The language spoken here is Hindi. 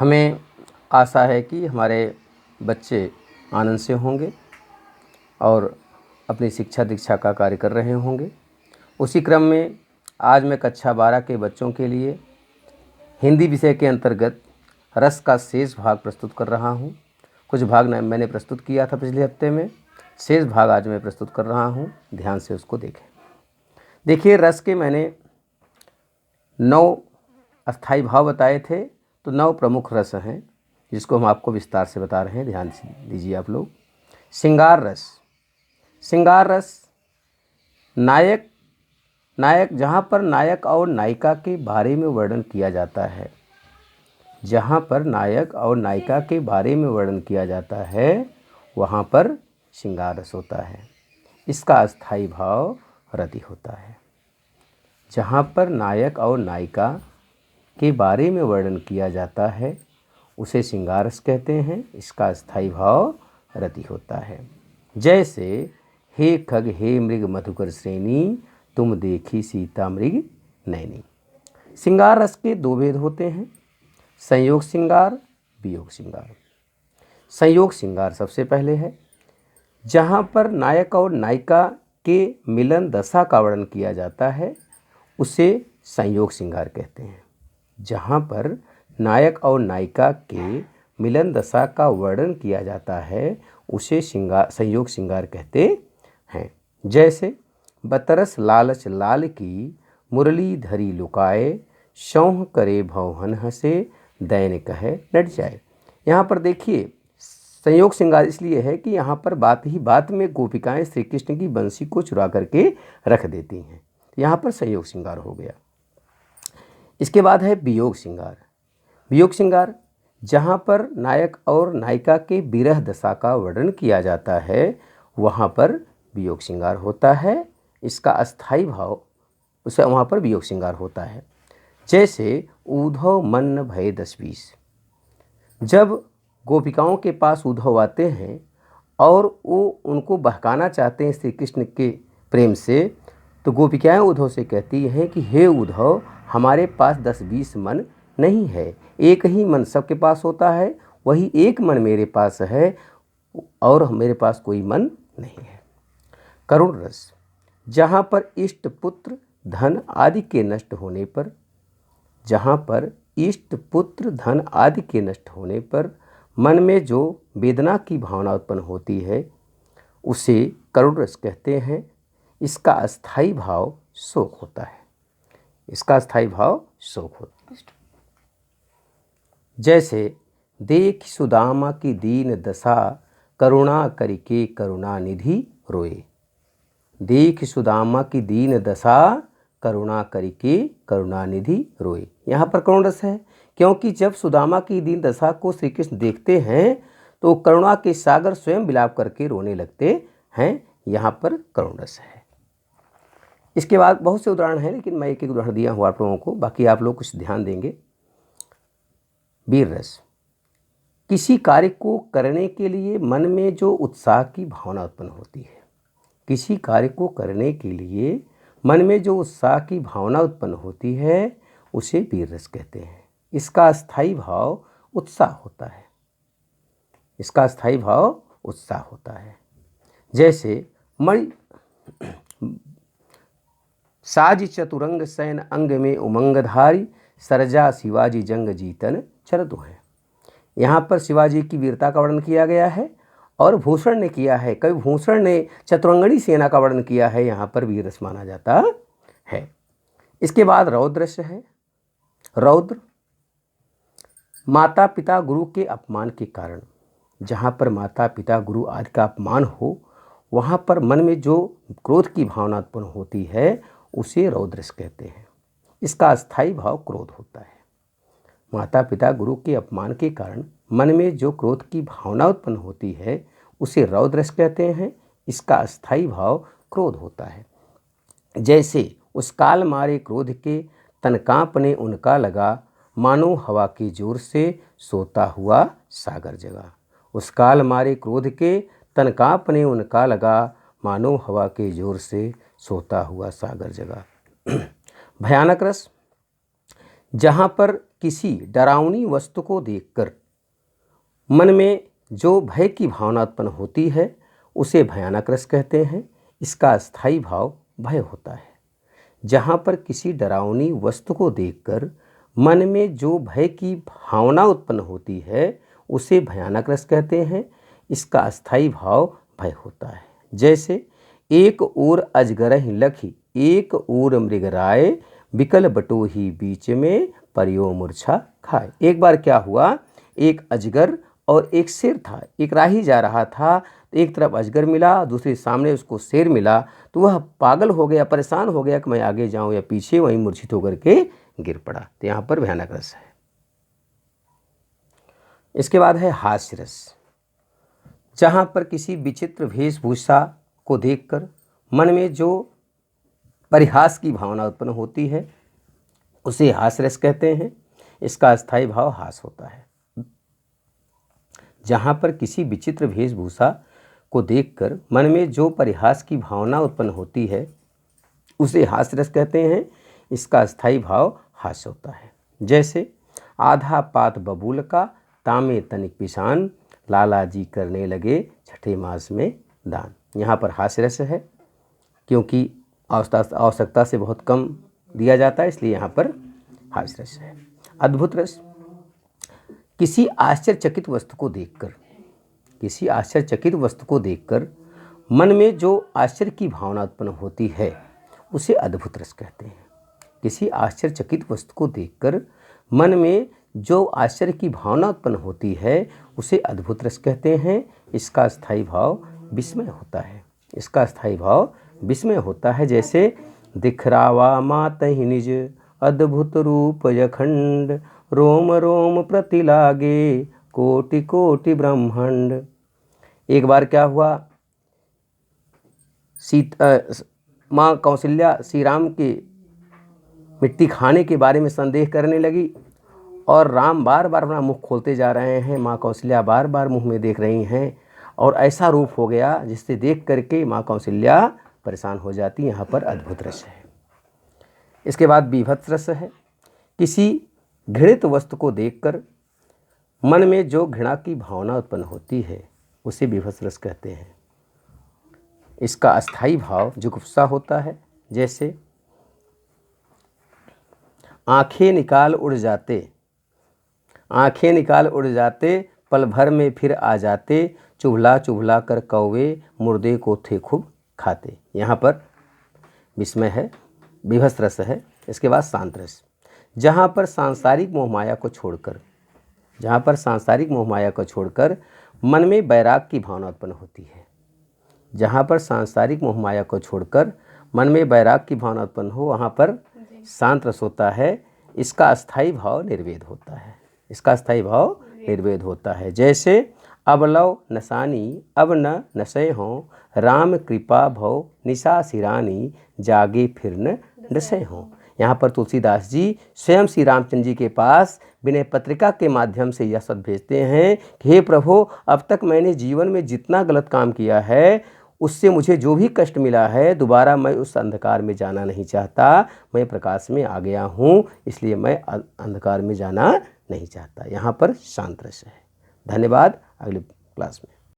हमें आशा है कि हमारे बच्चे आनंद से होंगे और अपनी शिक्षा दीक्षा का कार्य कर रहे होंगे। उसी क्रम में आज मैं कक्षा 12 के बच्चों के लिए हिंदी विषय के अंतर्गत रस का शेष भाग प्रस्तुत कर रहा हूँ। कुछ भाग मैंने प्रस्तुत किया था पिछले हफ्ते में, शेष भाग आज मैं प्रस्तुत कर रहा हूँ। ध्यान से उसको देखें। देखिए, रस के मैंने 9 अस्थाई भाव बताए थे, तो 9 प्रमुख रस हैं जिसको हम आपको विस्तार से बता रहे हैं। ध्यान से दीजिए आप लोग। श्रृंगार रस। श्रृंगार रस नायक जहाँ पर नायक और नायिका के बारे में वर्णन किया जाता है, जहाँ पर नायक और नायिका के बारे में वर्णन किया जाता है वहाँ पर श्रृंगार रस होता है। इसका अस्थाई भाव रति होता है। जहाँ पर नायक और नायिका के बारे में वर्णन किया जाता है उसे श्रृंगार रस कहते हैं। इसका अस्थाई भाव रति होता है। जैसे हे खग हे मृग मधुकर श्रेणी, तुम देखी सीता मृग नैनी। श्रृंगार रस के 2 भेद होते हैं, संयोग श्रृंगार, वियोग श्रृंगार। संयोग श्रृंगार सबसे पहले है, जहाँ पर नायक और नायिका के मिलन दशा का वर्णन किया जाता है उसे संयोग श्रृंगार कहते हैं। जहाँ पर नायक और नायिका के मिलन दशा का वर्णन किया जाता है उसे संयोग श्रृंगार कहते हैं। जैसे बतरस लालच लाल की, मुरली धरी लुकाए, शौह करे भौहन हंसे, दैन कहे नट जाए। यहाँ पर देखिए, संयोग श्रृंगार इसलिए है कि यहाँ पर बात ही बात में गोपिकाएं श्री कृष्ण की बंसी को चुरा करके रख देती हैं। यहाँ पर संयोग श्रृंगार हो गया। इसके बाद है वियोग श्रृंगार। वियोग श्रृंगार जहाँ पर नायक और नायिका के विरह दशा का वर्णन किया जाता है वहाँ पर वियोग श्रृंगार होता है। इसका अस्थाई भाव उसे वहाँ पर वियोग श्रृंगार होता है। जैसे उद्धव मन्न भय 10-20। जब गोपिकाओं के पास उद्धव आते हैं और वो उनको बहकाना चाहते हैं श्री कृष्ण के प्रेम से, तो गोपिकाएं उद्धव से कहती हैं कि हे उद्धव, हमारे पास 10-20 मन नहीं है, एक ही मन सबके पास होता है, वही एक मन मेरे पास है और मेरे पास कोई मन नहीं है। करुण रस। जहाँ पर इष्ट पुत्र धन आदि के नष्ट होने पर, जहाँ पर इष्ट पुत्र धन आदि के नष्ट होने पर मन में जो वेदना की भावना उत्पन्न होती है उसे करुण रस कहते हैं। इसका अस्थाई भाव शोक होता है। इसका अस्थाई भाव शोक होता है। जैसे देख सुदामा की दीन दशा, करुणा करके करुणा निधि रोए। देख सुदामा की दीन दशा, करुणा करके करुणा निधि रोए। यहाँ पर करुण रस है, क्योंकि जब सुदामा की दीन दशा को श्री कृष्ण देखते हैं तो करुणा के सागर स्वयं विलाप करके रोने लगते हैं। यहाँ पर करुण रस है। इसके बाद बहुत से उदाहरण हैं, लेकिन मैं एक एक उदाहरण दिया हूँ आप लोगों को, बाकी आप लोग कुछ ध्यान देंगे। वीर रस। किसी कार्य को करने के लिए मन में जो उत्साह की भावना उत्पन्न होती है, किसी कार्य को करने के लिए मन में जो उत्साह की भावना उत्पन्न होती है उसे वीर रस कहते हैं। इसका अस्थाई भाव उत्साह होता है। इसका अस्थाई भाव उत्साह होता है। जैसे मणि साज चतुरंग सैन अंग में उमंगधारी, सरजा शिवाजी जंग जीतन चरदु हैं। यहाँ पर शिवाजी की वीरता का वर्णन किया गया है और भूषण ने किया है, कवि भूषण ने चतुरंगणी सेना का वर्णन किया है, यहाँ पर वीर रस माना जाता है। इसके बाद रौद्र रस है। रौद्र माता पिता गुरु के अपमान के कारण, जहाँ पर माता पिता गुरु आदि का अपमान हो वहाँ पर मन में जो क्रोध की भावना उत्पन्न होती है उसे रौद्र रस कहते हैं। इसका अस्थाई भाव क्रोध होता है। माता पिता गुरु के अपमान के कारण मन में जो क्रोध की भावना उत्पन्न होती है उसे रौद्र रस कहते हैं। इसका अस्थाई भाव क्रोध होता है। जैसे उस काल मारे क्रोध के, तन कांपने उनका लगा, मानो हवा के जोर से सोता हुआ सागर जगा। उस काल मारे क्रोध के, तन कांपने उनका लगा, मानो हवा के जोर से सोता हुआ सागर जगा। भयानक रस। जहाँ पर किसी डरावनी वस्तु को देखकर मन में जो भय की भावना उत्पन्न होती है उसे भयानक रस कहते हैं। इसका स्थायी भाव भय होता है। जहाँ पर किसी डरावनी वस्तु को देखकर मन में जो भय की भावना उत्पन्न होती है उसे भयानक रस कहते हैं। इसका अस्थायी भाव भय होता है। जैसे एक ओर अजगरहि लखि एक ओर मृगराय बिकल बटोही बीच में परियो मूर्छा खाए। एक बार क्या हुआ, एक अजगर और एक शेर था। एक राही जा रहा था तो एक तरफ अजगर मिला, दूसरी सामने उसको शेर मिला, तो वह पागल हो गया, परेशान हो गया कि मैं आगे जाऊं या पीछे, वहीं मूर्छित होकर के गिर पड़ा। तो यहाँ पर भयानक रस है। इसके बाद है हास्य रस। जहाँ पर किसी विचित्र वेशभूषा को देखकर मन में जो परिहास की भावना उत्पन्न होती है उसे हास्य रस कहते हैं। इसका अस्थायी भाव हास होता है। जहाँ पर किसी विचित्र वेशभूषा को देखकर मन में जो परिहास की भावना उत्पन्न होती है उसे हास्य रस कहते हैं। इसका अस्थायी भाव हास्य होता है। जैसे आधा पात बबूल का तामे तनिक पिसान लाला जी करने लगे छठे मास में दान। यहाँ पर हास्य रस है क्योंकि आवश्यकता से बहुत कम दिया जाता है, इसलिए यहाँ पर हास्य रस है। अद्भुत रस। किसी आश्चर्यचकित वस्तु को देखकर मन में जो आश्चर्य की भावना उत्पन्न होती है उसे अद्भुत रस कहते हैं। किसी आश्चर्यचकित वस्तु को देखकर मन में जो आश्चर्य की भावना उत्पन्न होती है उसे अद्भुत रस कहते हैं। इसका स्थायी भाव विस्मय होता है। इसका स्थायी भाव विस्मय होता है। जैसे दिखरावा मातहि निज अद्भुत रूप यखंड रोम रोम प्रति लागे कोटि कोटि ब्रह्मांड। एक बार क्या हुआ, माँ कौशल्या श्री राम के मिट्टी खाने के बारे में संदेह करने लगी और राम बार बार अपना मुख खोलते जा रहे हैं। माँ कौशल्या बार बार मुंह में देख रही हैं और ऐसा रूप हो गया जिससे देख करके माँ कौशल्या परेशान हो जाती। यहाँ पर अद्भुत रस है। इसके बाद बीभत्स रस है। किसी घृणित वस्तु को देखकर मन में जो घृणा की भावना उत्पन्न होती है उसे बीभत्स रस कहते हैं। इसका अस्थायी भाव जुगुप्सा होता है। जैसे आंखें निकाल उड़ जाते पल भर में फिर आ जाते चुभला चुभला कर कौवे मुर्दे को थे खूब खाते। यहाँ पर विस्मय है, बीभत्स रस है। इसके बाद शांत रस। जहाँ पर सांसारिक मोहमाया को छोड़कर मन में वैराग की भावना उत्पन्न होती है। जहाँ पर सांसारिक मोहमाया को छोड़कर मन में वैराग की भावना उत्पन्न हो वहाँ पर शांत रस होता है। इसका अस्थायी भाव निर्वेद होता है। जैसे अब लव नसानी अब न नशे हों राम कृपा भव निशा सिरानी जागे फिर न नशे हों। यहाँ पर तुलसीदास जी स्वयं श्री रामचंद्र जी के पास विनय पत्रिका के माध्यम से यह शब्द भेजते हैं कि हे प्रभु, अब तक मैंने जीवन में जितना गलत काम किया है उससे मुझे जो भी कष्ट मिला है दोबारा मैं उस अंधकार में जाना नहीं चाहता। मैं प्रकाश में आ गया हूँ, इसलिए मैं अंधकार में जाना नहीं चाहता। यहाँ पर शांत रस है। धन्यवाद। अगले क्लास में